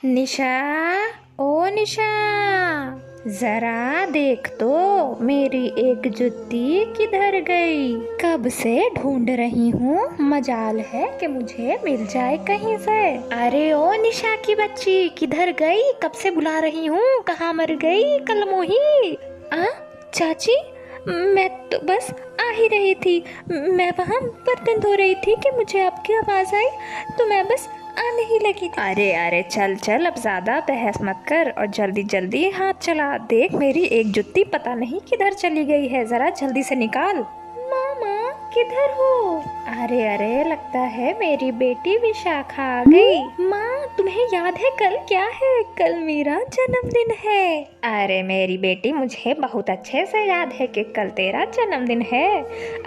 निशा, ओ निशा, जरा देख तो मेरी एक जुत्ती किधर गई। कब से ढूंढ रही हूँ, मजाल है कि मुझे मिल जाए कहीं से। अरे ओ निशा की बच्ची, किधर गई? कब से बुला रही हूँ, कहाँ मर गई कलमोही? चाची, मैं तो बस आ ही रही थी। मैं वहाँ बर्तन धो रही थी कि मुझे आपकी आवाज़ आई, तो मैं बस आने ही लगी थी। अरे अरे चल चल, अब ज़्यादा बहस मत कर और जल्दी जल्दी हाथ चला। देख मेरी एक जुत्ती पता नहीं किधर चली गई है, ज़रा जल्दी से निकाल। मामा किधर हो? अरे अरे, लगता है मेरी बेटी विशाखा आ गई। माँ, तुम्हें याद है कल क्या है? कल मेरा जन्मदिन है। अरे मेरी बेटी, मुझे बहुत अच्छे से याद है कि कल तेरा जन्मदिन है।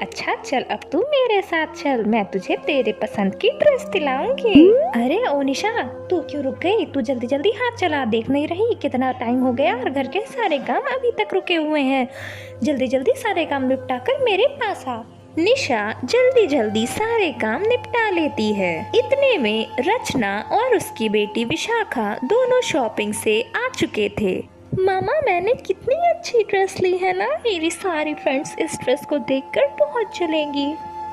अच्छा चल, अब तू मेरे साथ चल, मैं तुझे तेरे पसंद की ड्रेस दिलाऊंगी। अरे ओ निशा, तू क्यों रुक गई? तू जल्दी जल्दी हाथ चला, देख नहीं रही कितना टाइम हो गया और घर के सारे काम अभी तक रुके हुए हैं। जल्दी जल्दी सारे काम निपटा कर मेरे पास आ। निशा जल्दी जल्दी सारे काम निपटा लेती है। इतने में रचना और उसकी बेटी विशाखा दोनों शॉपिंग से आ चुके थे। मामा, मैंने कितनी अच्छी ड्रेस ली है ना, मेरी सारी फ्रेंड्स इस ड्रेस को देखकर बहुत जलेंगी।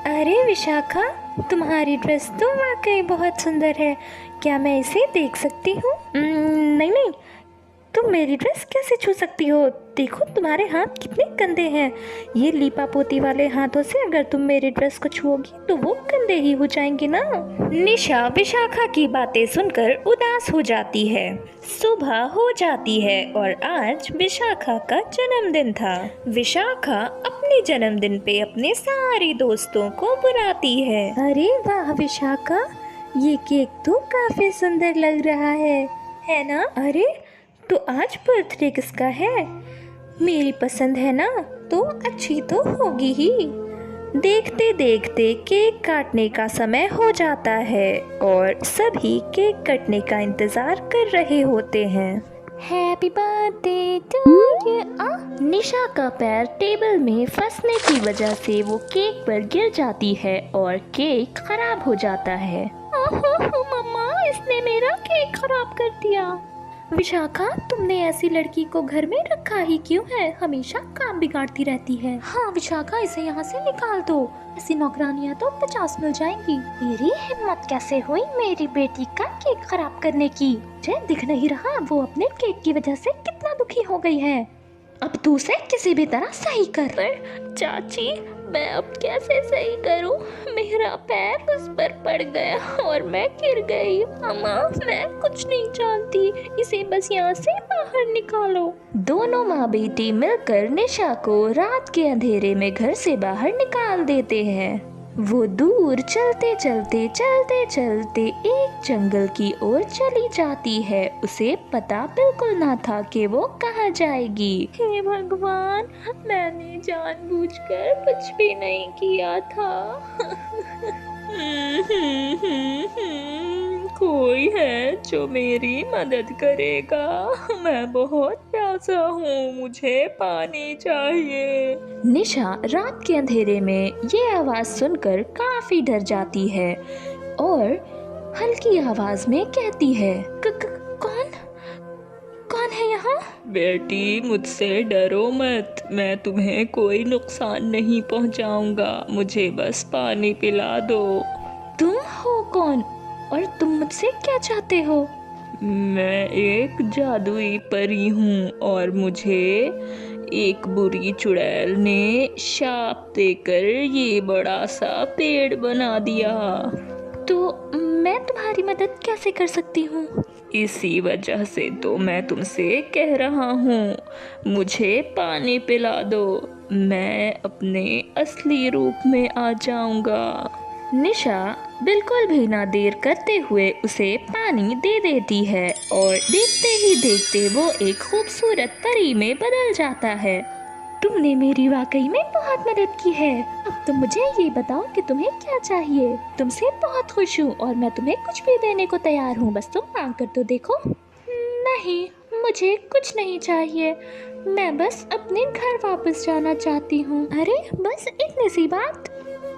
अरे विशाखा, तुम्हारी ड्रेस तो वाकई बहुत सुंदर है, क्या मैं इसे देख सकती हूँ? नहीं नहीं, तुम मेरी ड्रेस कैसे छू सकती हो? देखो तुम्हारे हाथ कितने गंदे हैं। ये लीपा पोती वाले हाथों से अगर तुम मेरी ड्रेस को छुओगी तो वो गंदे ही हो जाएंगे ना। निशा विशाखा की बातें सुनकर उदास हो जाती है। सुबह हो जाती है और आज विशाखा का जन्मदिन था। विशाखा अपने जन्मदिन पे अपने सारे दोस्तों को बुलाती है। अरे वाह विशाखा, ये केक तो काफी सुंदर लग रहा है ना? अरे तो आज बर्थडे किसका है? मेरी पसंद है ना, तो अच्छी तो होगी ही। देखते देखते केक काटने का समय हो जाता है और सभी केक कटने का इंतजार कर रहे होते हैं। Happy birthday to you. Nisha का पैर टेबल में फंसने की वजह से वो केक पर गिर जाती है और केक खराब हो जाता है। मम्मा, इसने मेरा केक खराब कर दिया। विशाखा, तुमने ऐसी लड़की को घर में रखा ही क्यों है? हमेशा काम बिगाड़ती रहती है। हाँ विशाखा, इसे यहाँ से निकाल दो, ऐसी नौकरानियाँ तो 50 मिल जाएंगी। मेरी हिम्मत कैसे हुई मेरी बेटी का केक खराब करने की? मुझे दिख नहीं रहा वो अपने केक की वजह से कितना दुखी हो गई है। अब तू उसे किसी भी तरह सही कर। पर चाची, मैं अब कैसे सही करूं? मेरा पैर उस पर पड़ गया और मैं गिर गई। अम्मा, मैं कुछ नहीं जानती, इसे बस यहाँ से बाहर निकालो। दोनों माँ बेटी मिलकर निशा को रात के अंधेरे में घर से बाहर निकाल देते हैं। वो दूर चलते चलते एक जंगल की ओर चली जाती है। उसे पता बिल्कुल ना था कि वो कहाँ जाएगी। हे भगवान, मैंने जानबूझकर कुछ भी नहीं किया था। कोई है जो मेरी मदद करेगा? मैं बहुत प्यासा हूँ, मुझे पानी चाहिए। निशा रात के अंधेरे में ये आवाज सुनकर काफी डर जाती है और हल्की आवाज में कहती है, कौन कौन है यहाँ? बेटी, मुझसे डरो मत, मैं तुम्हें कोई नुकसान नहीं पहुँचाऊंगा, मुझे बस पानी पिला दो। तुम हो कौन और तुम मुझसे क्या चाहते हो? मैं एक जादुई परी हूँ और मुझे एक बुरी चुड़ैल ने शाप देकर ये बड़ा सा पेड़ बना दिया। तो मैं तुम्हारी मदद कैसे कर सकती हूँ? इसी वजह से तो मैं तुमसे कह रहा हूँ, मुझे पानी पिला दो, मैं अपने असली रूप में आ जाऊंगा। निशा बिल्कुल भी ना देर करते हुए उसे पानी दे देती है और देखते ही देखते वो एक खूबसूरत परी में बदल जाता है। तुमने मेरी वाकई में बहुत मदद की है। अब तुम मुझे ये बताओ कि तुम्हें क्या चाहिए? तुमसे बहुत खुश हूँ और मैं तुम्हें कुछ भी देने को तैयार हूँ, बस तुम मांग कर तो देखो। नहीं, मुझे कुछ नहीं चाहिए, मैं बस अपने घर वापस जाना चाहती हूँ। अरे बस इतनी सी बात?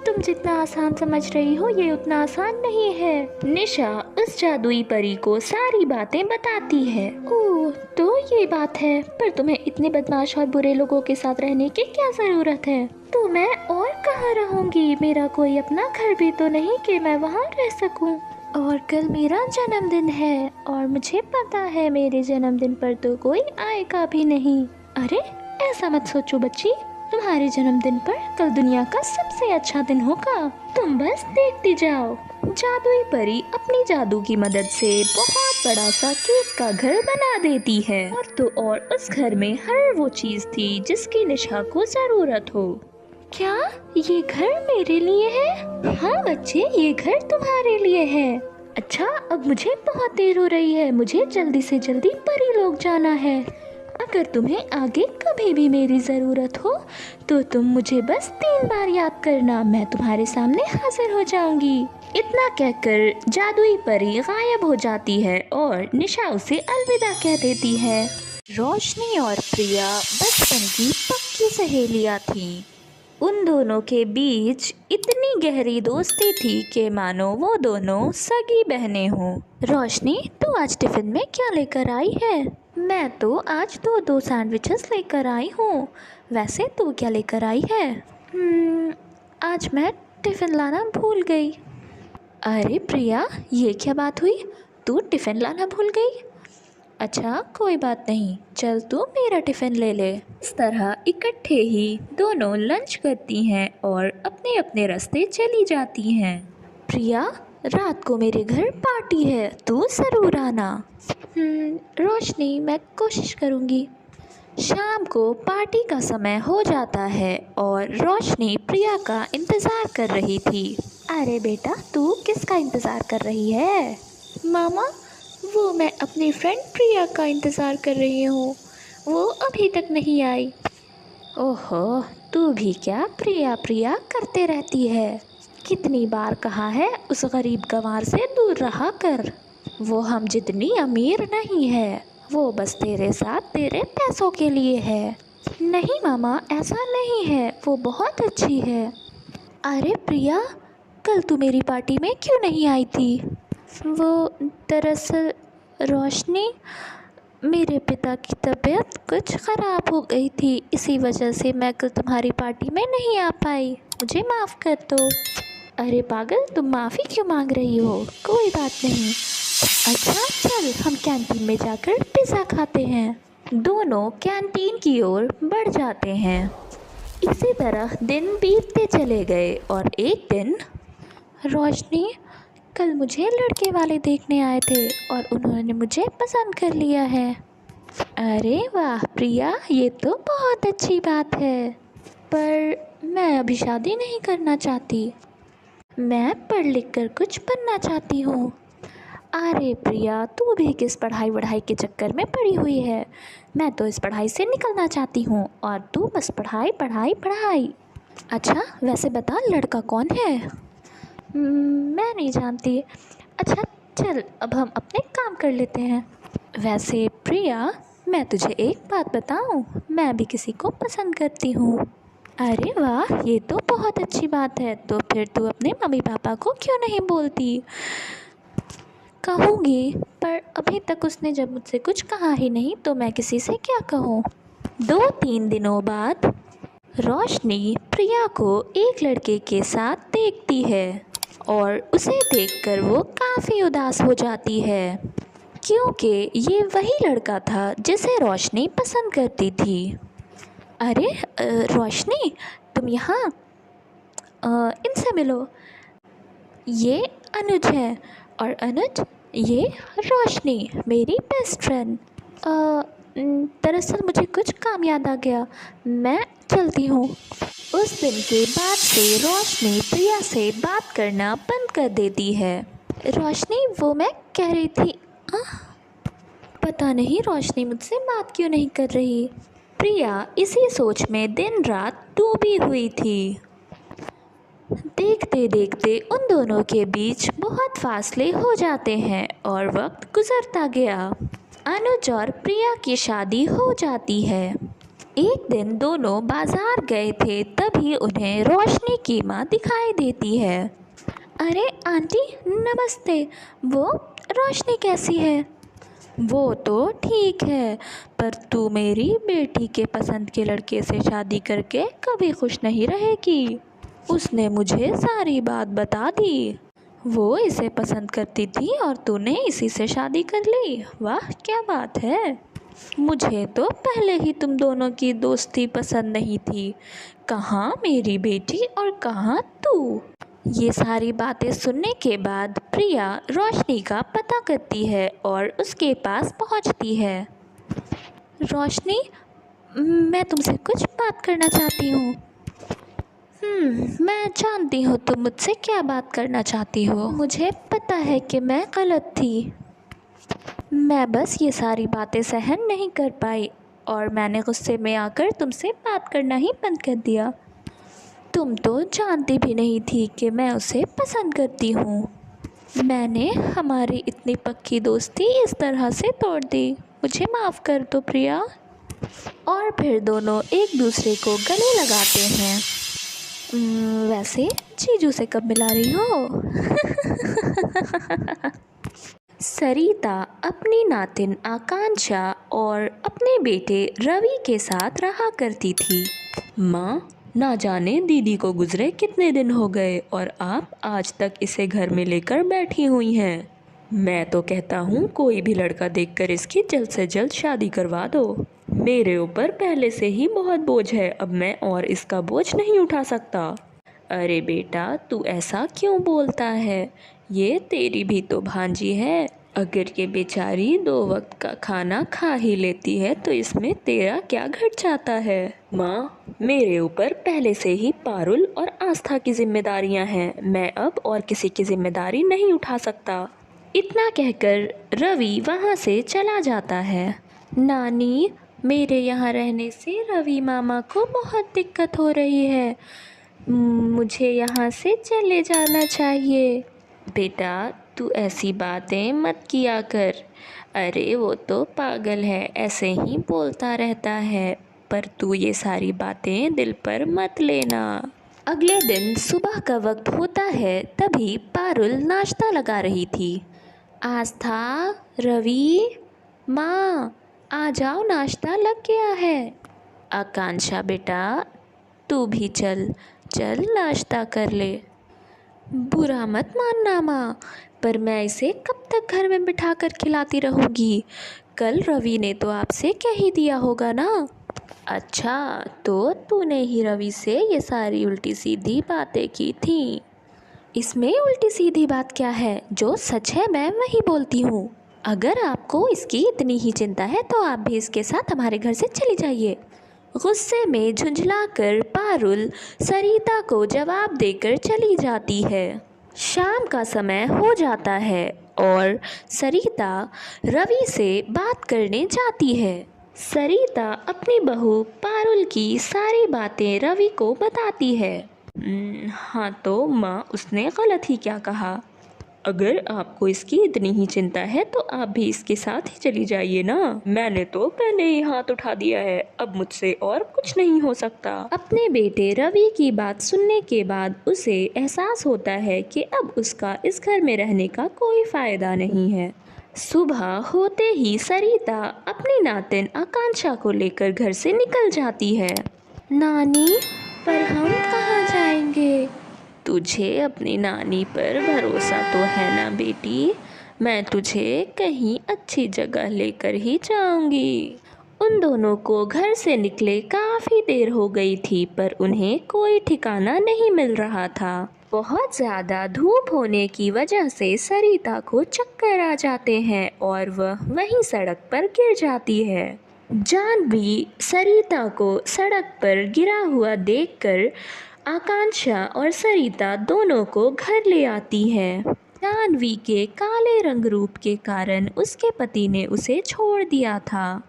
तुम जितना आसान समझ रही हो ये उतना आसान नहीं है। निशा उस जादुई परी को सारी बातें बताती है। ओह, तो ये बात है, पर तुम्हें इतने बदमाश और बुरे लोगों के साथ रहने की क्या ज़रूरत है? तो मैं और कहाँ रहूँगी? मेरा कोई अपना घर भी तो नहीं कि मैं वहाँ रह सकूँ। और कल मेरा जन्मदिन है और मुझे पता है मेरे जन्मदिन पर तो कोई आएगा भी नहीं। अरे ऐसा मत सोचो बच्ची, तुम्हारे जन्मदिन पर कल दुनिया का सबसे अच्छा दिन होगा, तुम बस देखती जाओ। जादुई परी अपनी जादू की मदद से बहुत बड़ा सा केक का घर बना देती है और तो और उस घर में हर वो चीज थी जिसकी निशा को जरूरत हो। क्या ये घर मेरे लिए है? हाँ बच्चे, ये घर तुम्हारे लिए है। अच्छा, अब मुझे बहुत देर हो रही है, मुझे जल्दी से जल्दी परी लोग जाना है। अगर तुम्हें आगे कभी भी मेरी ज़रूरत हो तो तुम मुझे बस 3 बार याद करना, मैं तुम्हारे सामने हाजिर हो जाऊंगी। इतना कहकर जादुई परी गायब हो जाती है और निशा उसे अलविदा कह देती है। रोशनी और प्रिया बचपन की पक्की सहेलियां थीं। उन दोनों के बीच इतनी गहरी दोस्ती थी कि मानो वो दोनों सगी बहनें हों। रोशनी, तू आज टिफ़िन में क्या लेकर आई है? मैं तो आज दो सैंडविचेस लेकर आई हूँ। वैसे तू क्या लेकर आई है? आज मैं टिफ़िन लाना भूल गई। अरे प्रिया, ये क्या बात हुई? तू टिफ़िन लाना भूल गई? अच्छा कोई बात नहीं, चल तू मेरा टिफ़िन ले ले। इस तरह इकट्ठे ही दोनों लंच करती हैं और अपने अपने रास्ते चली जाती हैं। प्रिया, रात को मेरे घर पार्टी है, तू ज़रूर आना। रोशनी, मैं कोशिश करूँगी। शाम को पार्टी का समय हो जाता है और रोशनी प्रिया का इंतज़ार कर रही थी। अरे बेटा, तू किसका इंतज़ार कर रही है? मामा, वो मैं अपनी फ्रेंड प्रिया का इंतज़ार कर रही हूँ, वो अभी तक नहीं आई। ओहो, तू भी क्या प्रिया प्रिया करते रहती है? कितनी बार कहा है उस गरीब गंवार से दूर रहा कर। वो हम जितनी अमीर नहीं है, वो बस तेरे साथ तेरे पैसों के लिए है। नहीं मामा, ऐसा नहीं है, वो बहुत अच्छी है। अरे प्रिया, कल तू मेरी पार्टी में क्यों नहीं आई थी? वो दरअसल रोशनी, मेरे पिता की तबीयत कुछ ख़राब हो गई थी, इसी वजह से मैं कल तुम्हारी पार्टी में नहीं आ पाई, मुझे माफ़ कर दो। अरे पागल, तुम माफ़ी क्यों मांग रही हो? कोई बात नहीं। अच्छा चल, हम कैंटीन में जाकर पिज़्ज़ा खाते हैं। दोनों कैंटीन की ओर बढ़ जाते हैं। इसी तरह दिन बीतते चले गए और एक दिन, रोशनी, कल मुझे लड़के वाले देखने आए थे और उन्होंने मुझे पसंद कर लिया है। अरे वाह प्रिया, ये तो बहुत अच्छी बात है, पर मैं अभी शादी नहीं करना चाहती, मैं पढ़ लिख कर कुछ बनना चाहती हूँ। अरे प्रिया, तू भी किस पढ़ाई वढ़ाई के चक्कर में पड़ी हुई है? मैं तो इस पढ़ाई से निकलना चाहती हूँ और तू बस पढ़ाई पढ़ाई पढ़ाई। अच्छा वैसे बता, लड़का कौन है? मैं नहीं जानती। अच्छा चल, अब हम अपने काम कर लेते हैं। वैसे प्रिया, मैं तुझे एक बात बताऊं, मैं भी किसी को पसंद करती हूँ। अरे वाह, ये तो बहुत अच्छी बात है, तो फिर तू अपने मम्मी पापा को क्यों नहीं बोलती? कहूँगी, पर अभी तक उसने जब मुझसे कुछ कहा ही नहीं तो मैं किसी से क्या कहूँ। 2-3 दिनों बाद रोशनी प्रिया को एक लड़के के साथ देखती है और उसे देखकर वो काफ़ी उदास हो जाती है, क्योंकि ये वही लड़का था जिसे रोशनी पसंद करती थी। अरे रोशनी, तुम यहाँ, इनसे मिलो। ये अनुज है और अनुज, ये रोशनी, मेरी बेस्ट फ्रेंड। दरअसल मुझे कुछ काम याद आ गया, मैं चलती हूँ। उस दिन के बाद से रोशनी प्रिया से बात करना बंद कर देती है। रोशनी, वो मैं कह रही थी, पता नहीं रोशनी मुझसे बात क्यों नहीं कर रही। प्रिया इसी सोच में दिन रात डूबी हुई थी। देखते देखते उन दोनों के बीच बहुत फासले हो जाते हैं और वक्त गुजरता गया। अनुज और प्रिया की शादी हो जाती है। एक दिन दोनों बाजार गए थे, तभी उन्हें रोशनी की माँ दिखाई देती है। अरे आंटी नमस्ते, वो रोशनी कैसी है? वो तो ठीक है, पर तू मेरी बेटी के पसंद के लड़के से शादी करके कभी खुश नहीं रहेगी। उसने मुझे सारी बात बता दी। वो इसे पसंद करती थी और तूने इसी से शादी कर ली। वाह क्या बात है। मुझे तो पहले ही तुम दोनों की दोस्ती पसंद नहीं थी। कहाँ मेरी बेटी और कहाँ तू। ये सारी बातें सुनने के बाद प्रिया रोशनी का पता करती है और उसके पास पहुंचती है। रोशनी, मैं तुमसे कुछ बात करना चाहती हूँ। मैं जानती हूँ तुम मुझसे क्या बात करना चाहती हो। मुझे पता है कि मैं गलत थी। मैं बस ये सारी बातें सहन नहीं कर पाई और मैंने गुस्से में आकर तुमसे बात करना ही बंद कर दिया। तुम तो जानती भी नहीं थी कि मैं उसे पसंद करती हूँ। मैंने हमारी इतनी पक्की दोस्ती इस तरह से तोड़ दी। मुझे माफ़ कर दो प्रिया। और फिर दोनों एक दूसरे को गले लगाते हैं। वैसे जीजू से कब मिला रही हो? सरिता अपनी नातिन आकांक्षा और अपने बेटे रवि के साथ रहा करती थी। माँ, ना जाने दीदी को गुजरे कितने दिन हो गए और आप आज तक इसे घर में लेकर बैठी हुई हैं। मैं तो कहता हूँ कोई भी लड़का देखकर इसकी जल्द से जल्द शादी करवा दो। मेरे ऊपर पहले से ही बहुत बोझ है, अब मैं और इसका बोझ नहीं उठा सकता। अरे बेटा, तू ऐसा क्यों बोलता है? ये तेरी भी तो भांजी है। अगर ये बेचारी 2 वक्त का खाना खा ही लेती है तो इसमें तेरा क्या घट जाता है? माँ, मेरे ऊपर पहले से ही पारुल और आस्था की जिम्मेदारियाँ हैं। मैं अब और किसी की जिम्मेदारी नहीं उठा सकता। इतना कहकर रवि वहाँ से चला जाता है। नानी, मेरे यहाँ रहने से रवि मामा को बहुत दिक्कत हो रही है। मुझे यहाँ से चले जाना चाहिए। बेटा, तू ऐसी बातें मत किया कर। अरे वो तो पागल है, ऐसे ही बोलता रहता है। पर तू ये सारी बातें दिल पर मत लेना। अगले दिन सुबह का वक्त होता है, तभी पारुल नाश्ता लगा रही थी। आस्था, रवि, माँ आ जाओ, नाश्ता लग गया है। आकांक्षा बेटा, तू भी चल चल नाश्ता कर ले। बुरा मत मानना माँ, पर मैं इसे कब तक घर में बिठा कर खिलाती रहूँगी। कल रवि ने तो आपसे कह ही दिया होगा ना। अच्छा, तो तूने ही रवि से ये सारी उल्टी सीधी बातें की थी। इसमें उल्टी सीधी बात क्या है? जो सच है मैं वही बोलती हूँ। अगर आपको इसकी इतनी ही चिंता है तो आप भी इसके साथ हमारे घर से चली जाइए। गुस्से में झुंझलाकर पारुल सरिता को जवाब देकर चली जाती है। शाम का समय हो जाता है और सरिता रवि से बात करने जाती है। सरिता अपनी बहू पारुल की सारी बातें रवि को बताती है। हाँ तो माँ, उसने गलत ही क्या कहा? अगर आपको इसकी इतनी ही चिंता है तो आप भी इसके साथ ही चली जाइए ना। मैंने तो पहले ही हाथ उठा दिया है, अब मुझसे और कुछ नहीं हो सकता। अपने बेटे रवि की बात सुनने के बाद उसे एहसास होता है कि अब उसका इस घर में रहने का कोई फ़ायदा नहीं है। सुबह होते ही सरिता अपनी नातिन आकांक्षा को लेकर घर से निकल जाती है। नानी, पर हम कहाँ जाएंगे? तुझे अपनी नानी पर भरोसा तो है ना बेटी? मैं तुझे कहीं अच्छी जगह लेकर ही जाऊंगी। उन दोनों को घर से निकले काफ़ी देर हो गई थी, पर उन्हें कोई ठिकाना नहीं मिल रहा था। बहुत ज़्यादा धूप होने की वजह से सरिता को चक्कर आ जाते हैं और वह वहीं सड़क पर गिर जाती है। जानवी सरिता को सड़क पर गिरा हुआ देखकर आकांक्षा और सरिता दोनों को घर ले आती है। जानवी के काले रंग रूप के कारण उसके पति ने उसे छोड़ दिया था।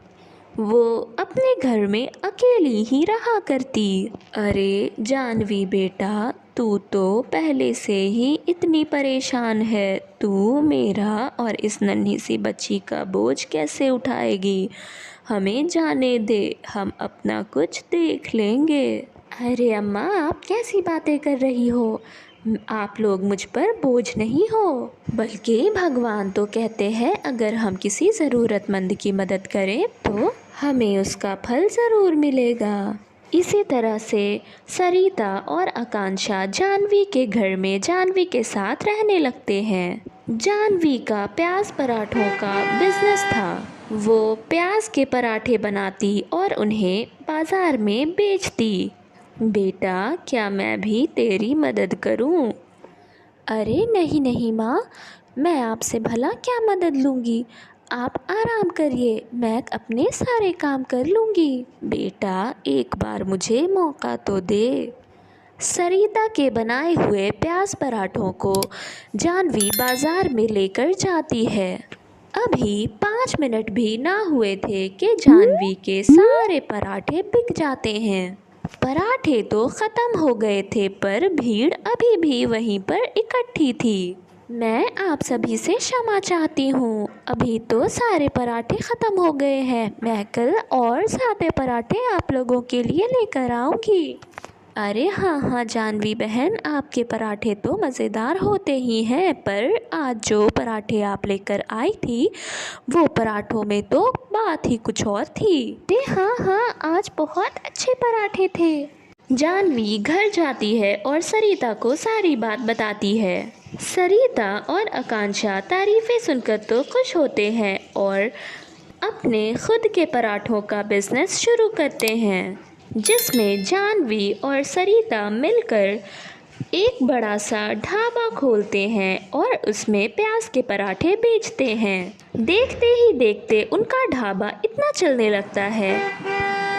वो अपने घर में अकेली ही रहा करती। अरे जानवी बेटा, तू तो पहले से ही इतनी परेशान है। तू मेरा और इस नन्ही सी बच्ची का बोझ कैसे उठाएगी? हमें जाने दे, हम अपना कुछ देख लेंगे। अरे अम्मा, आप कैसी बातें कर रही हो? आप लोग मुझ पर बोझ नहीं हो, बल्कि भगवान तो कहते हैं अगर हम किसी ज़रूरतमंद की मदद करें तो हमें उसका फल ज़रूर मिलेगा। इसी तरह से सरिता और आकांक्षा जानवी के घर में जानवी के साथ रहने लगते हैं। जानवी का प्याज पराठों का बिजनेस था। वो प्याज के पराठे बनाती और उन्हें बाज़ार में बेचती। बेटा, क्या मैं भी तेरी मदद करूं? अरे नहीं नहीं माँ, मैं आपसे भला क्या मदद लूँगी। आप आराम करिए, मैं अपने सारे काम कर लूँगी। बेटा, एक बार मुझे मौका तो दे। सरिता के बनाए हुए प्याज पराठों को जानवी बाज़ार में लेकर जाती है। अभी 5 मिनट भी ना हुए थे कि जानवी के सारे पराठे बिक जाते हैं। पराठे तो ख़त्म हो गए थे पर भीड़ अभी भी वहीं पर इकट्ठी थी। मैं आप सभी से क्षमा चाहती हूँ, अभी तो सारे पराठे ख़त्म हो गए हैं। मैं कल और सादे पराठे आप लोगों के लिए लेकर आऊँगी। अरे हाँ हाँ जानवी बहन, आपके पराठे तो मज़ेदार होते ही हैं, पर आज जो पराठे आप लेकर आई थी वो पराठों में तो बात ही कुछ और थी। हाँ हाँ, आज बहुत अच्छे पराठे थे। जानवी घर जाती है और सरिता को सारी बात बताती है। सरिता और आकांक्षा तारीफ़ें सुनकर तो खुश होते हैं और अपने खुद के पराठों का बिजनेस शुरू करते हैं, जिसमें जानवी और सरिता मिलकर एक बड़ा सा ढाबा खोलते हैं और उसमें प्याज के पराठे बेचते हैं। देखते ही देखते उनका ढाबा इतना चलने लगता है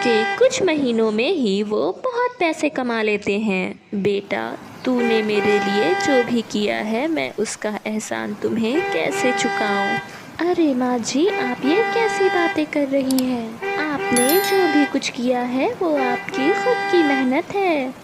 कि कुछ महीनों में ही वो बहुत पैसे कमा लेते हैं। बेटा, तूने मेरे लिए जो भी किया है मैं उसका एहसान तुम्हें कैसे चुकाऊं? अरे माँ जी, आप ये कैसी बातें कर रही हैं? आपने जो भी कुछ किया है वो आपकी खुद की मेहनत है।